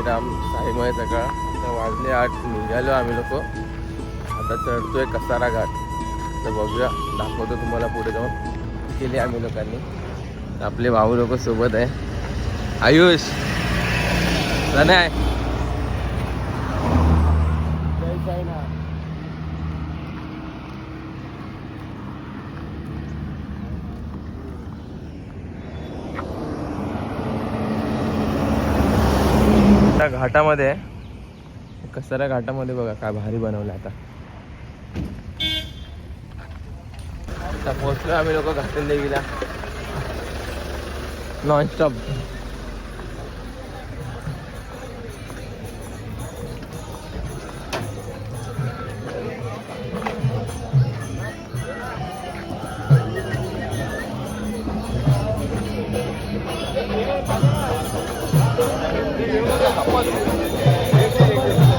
साईराम साईमय सकाळ. आता वाजले 8, निघालो आम्ही लोक. आता चढतोय कसारा घाट. तर बघूया, दाखवतो तुम्हाला पुढे जाऊन केली आम्ही लोकांनी. आपले भाऊ लोक सोबत आहे. आयुष आहे. घाटामध्ये कसारा घाटामध्ये बघा काय भारी बनवलं. आता पोहोचलो आम्ही लोक घाटून देवीला नॉनस्टॉप.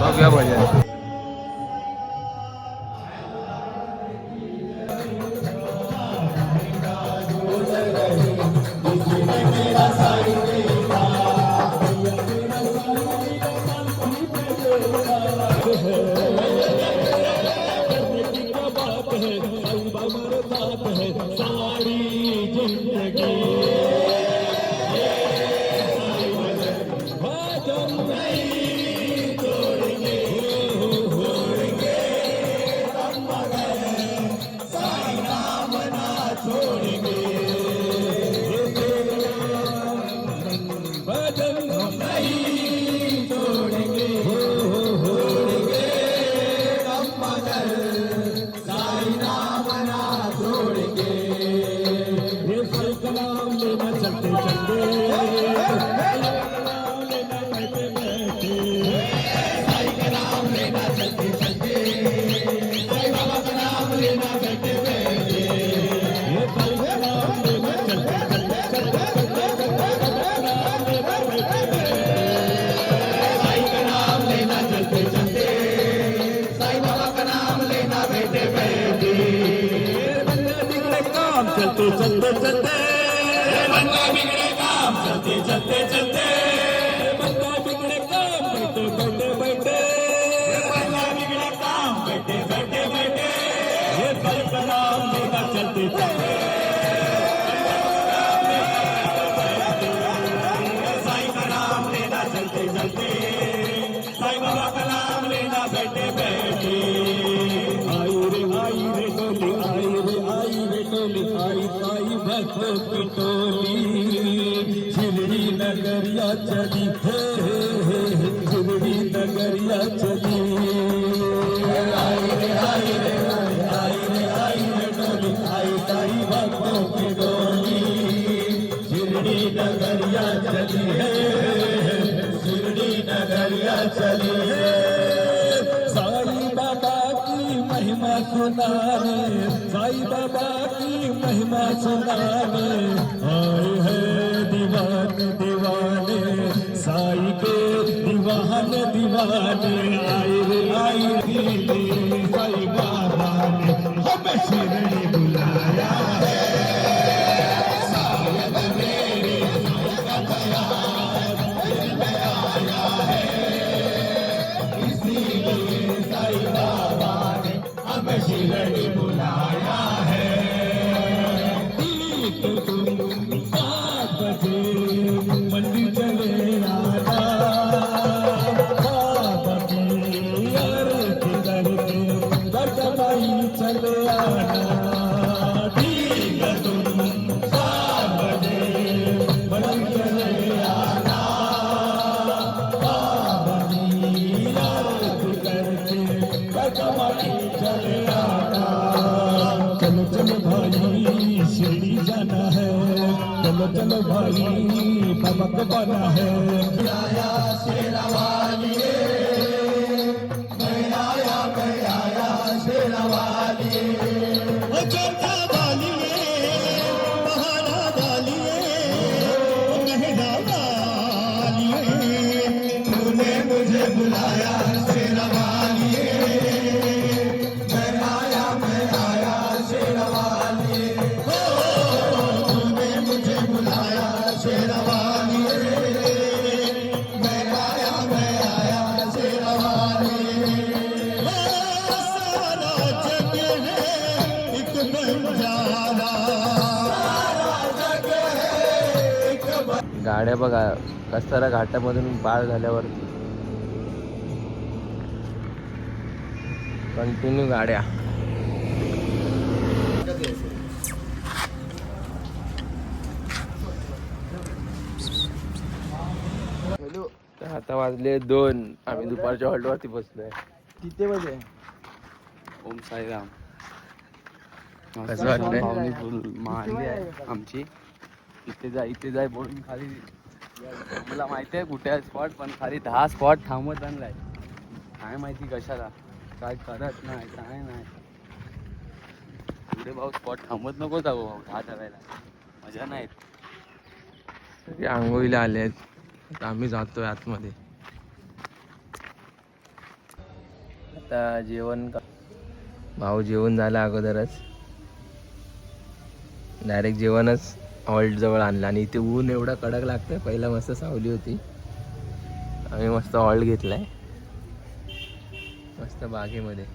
बघूया भजन. चलते चलते चलते बंदा बिगड़े काम चलते चलते चलते बंदा बिगड़े काम बैठे बैठे बैठे बंदा बिगड़े काम बैठे बैठे बैठे ये साई का नाम लेना चलते चलते साई का नाम लेना चलते चलते साई बाबा का नाम लेना बैठे बैठे आई रे डोली आई रे डोली आई साई भक्तों की टोली शिरडी नगरिया चली हे शिरडी नगरिया चली आई रे डोली आई साई भक्तों की टोली शिरडी नगरिया चली है शिरडी नगरिया चली है साई बाबा की महिमा सुनाने साई बाबा की महिमा सुनाने आए हैं दीवाने दीवाने साई के दीवाने दीवाने आए रे साई बाबा ने हमें शिरडी बुलाया है सायद मेरे आया है इसीलिए साई बाबा ने हमें शिरडी बुलाया है मंदिर चले आना बाबा की आरती करके गजबाई चले आना ठीक तुम 7 बजे मंदिर चले आना बाबा की आरती करके गजबाई चले आना चलो चलो भाई शिरडी जाना है चलो चलो भाई बाबा को पाना है आया शेरावाली मैं आया शेरावाली जोता वाली बहाना वाली कहना वाली तूने मुझे बुलाया शेरावाली मैं आया शेरावाली तूने मुझे बुलाया शेरावाली मैं आया गाड्या बघा कसारा घाटामधून पार झाल्यावर कंटिन्यू गाड्या. तर आता वाजले 2. आम्ही दुपारच्या हॉल्टवरती बसलोय. किती वाजे? ओम साईराम. कसं वाटतंय? पाहुणी फुल मारली आहे आमची. इथे जाय बोलून खाली मला माहिती आहे कुठे आहे स्पॉट, पण खाली 10 स्पॉट थांबवत आणलाय. काय माहिती कशाला, काय करत नाही काय नाही. पुढे भाऊ स्पॉट थांबत नको जाऊ भाऊ, 10 ठरायला मजा नाहीत. सगळे आंघोळीला आले आहेत. आता आम्ही जातोय आतमध्ये. आता जेवण भाऊ जेवण झालं अगोदरच, डायरेक्ट जेवणच हॉल्ट जवळ आणलं. आणि इथे ऊन एवढा कडक लागतंय. पहिला मस्त सावली होती, आम्ही मस्त हॉल्ट घेतलाय मस्त बागेमध्ये.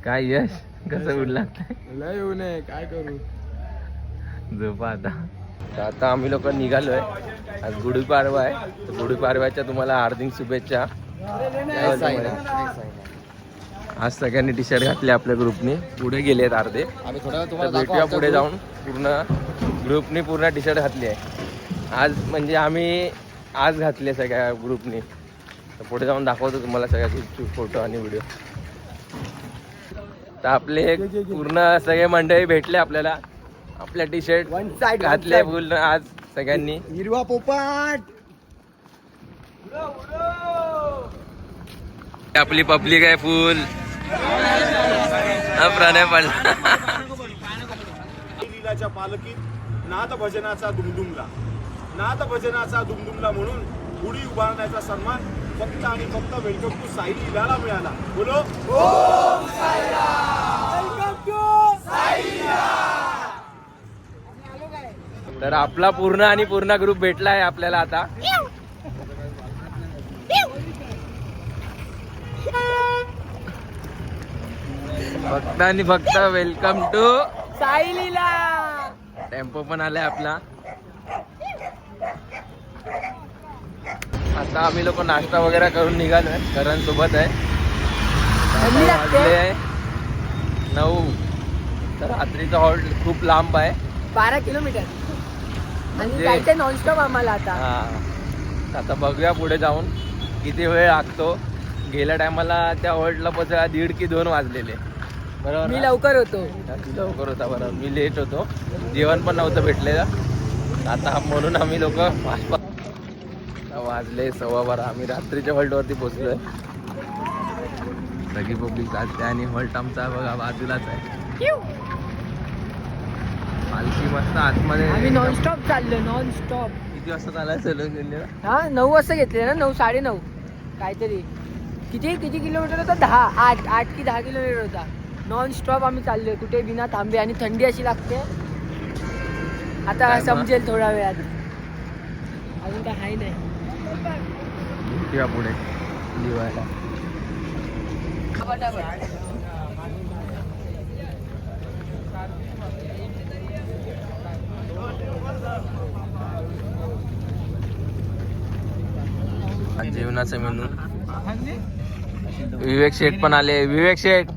काय यश कसं ऊन लागतंय? लय येऊ नये काय करू. झोपा आता. तर आता आम्ही लोक निघालोय. आज गुढीपाडवा आहे, तर गुढीपाडव्याच्या तुम्हाला हार्दिक शुभेच्छा. आज सगळ्यांनी टी शर्ट घातले आपल्या ग्रुपने. पुढे गेलेत अर्धे, आम्ही थोड्या तर भेटूया पुढे जाऊन. पूर्ण ग्रुपने पूर्ण टी शर्ट घातली आहे आज, म्हणजे आम्ही आज घातले सगळ्या ग्रुपने. तर पुढे जाऊन दाखवतो तुम्हाला सगळ्या ग्रुपचे फोटो आणि व्हिडिओ. तर आपले पूर्ण सगळे मंडळी भेटले आपल्याला. आपल्या टी शर्ट घातले पूर्ण आज सगळ्यांनी. हिरवा पोपाट. आपली पब्लिक आहे फुल. प्रणय पडला. लीलाच्या पालखीत नाथ भजनाचा दुमदुमला, नाथ भजनाचा दुमदुमला म्हणून गुढी उभारण्याचा सन्मान फक्त आणि फक्त वेलकम टू साई लीलाला मिळाला. बोलो ओम साईराम. वेलकम टू साई लीला. तर आपला पूर्ण आणि पूर्ण ग्रुप भेटला आहे आपल्याला आता. फक्त आणि फक्त welcome to Sai Leela. Tempo पण आलाय आपला. आता आम्ही लोक नाश्ता वगैरे करून निघालोय. करण सोबत आहे. वाजले 9. तर रात्रीचा हॉल्ट खूप लांब आहे, 12 किलोमीटर. आणि जायचं नॉनस्टॉप आम्हाला आता. हा, आता बघूया पुढे जाऊन किती वेळ लागतो. गेल्या टायमाला त्या हॉल्टला पोचायला 1:30 की 2 वाजलेले. बरोबर मी ना? लवकर होतो. लवकर होता बरोबर. मी लेट होतो, जेवण पण नव्हतं भेटलेलं. आता म्हणून आम्ही लोक वाजले 12:15. आम्ही रात्रीच्या हॉल्टवरती पोचलोय. सगळी पब्लिक जाते आणि हॉल्ट आमचा बघा बाजूलाच आहे. पालखी मस्त आतमध्ये. आम्ही नॉनस्टॉप चाललो, नॉनस्टॉप. किती वाजता चालाय चलून गेले? हा 9 वाजता घेतले ना, 9 9:30 काहीतरी. किती किलोमीटर होता? 8 की 10 किलोमीटर होता. नॉनस्टॉप आम्ही चाललोय, कुठे बिना थांबे. आणि थंडी अशी लागते आता, समजेल थोड्या वेळात. अजून काय हाय नाही. किंवा पुढे लिवायला. जेवणाचा मेनू. विवेक शेठ पण आले. विवेक शेठ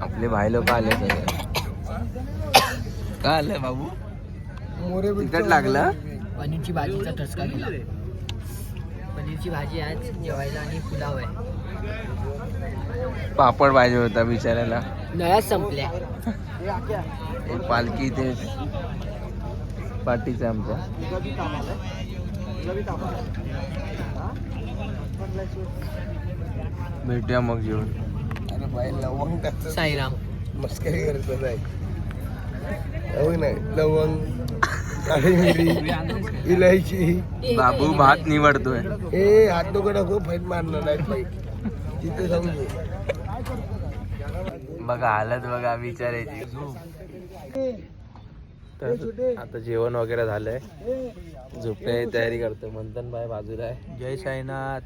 आपले भाई लोक आले सगळे. काय आलंय बाबू? तिकट लागलं. पनीरची भाजीचा ठसका दिला. पनीरची भाजी आज जेवायला आणि पुलाव आहे. पापड पाहिजे होता बिचाऱ्याला. नळ्याच संपल्या. एक पालखी ते पार्टीचं आमच्या. भेटूया मग जेवण. अरे बाई लवंग टाकतो. साईराम. मस्करी करतो नाही. लवंग नाही, लवंग, काळी मिरी, इलायची. बाबू भात निवडतोय. हे हात नको टाकू, फाईट मारणार नाही. फाईट तिथे समजू. बघा हालत बघा बिचारायची. तर आता जेवण वगैरे झालंय, झोपण्याची तयारी करतो. मंथन भाई बाजूला आहे. जय साईनाथ.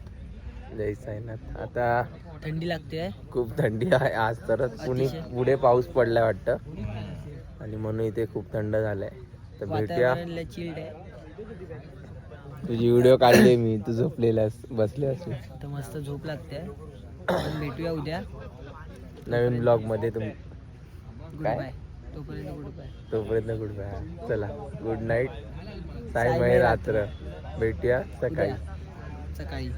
जय साईनाथ. आता थंडी लागते खूप थंडी आहे आज तर अतिशय. पुढे पाऊस पडलाय वाटतं आणि म्हणून इथे खूप थंड झालंय. तर भेटूया. वातावरण चिल्ड आहे. तुझी व्हिडिओ काढली मी, तू झोपलेलास बसले असू. तर मस्त झोप लागते. आपण भेटूया उद्या. नवीन ब्लॉग मध्ये गुड काय? बाय. तोपर्यंत गुड बाय. तोपर्यंत गुड बाय. चला गुड नाईट. साईमय रात्र. भेटूया सकाळी. सकाळी.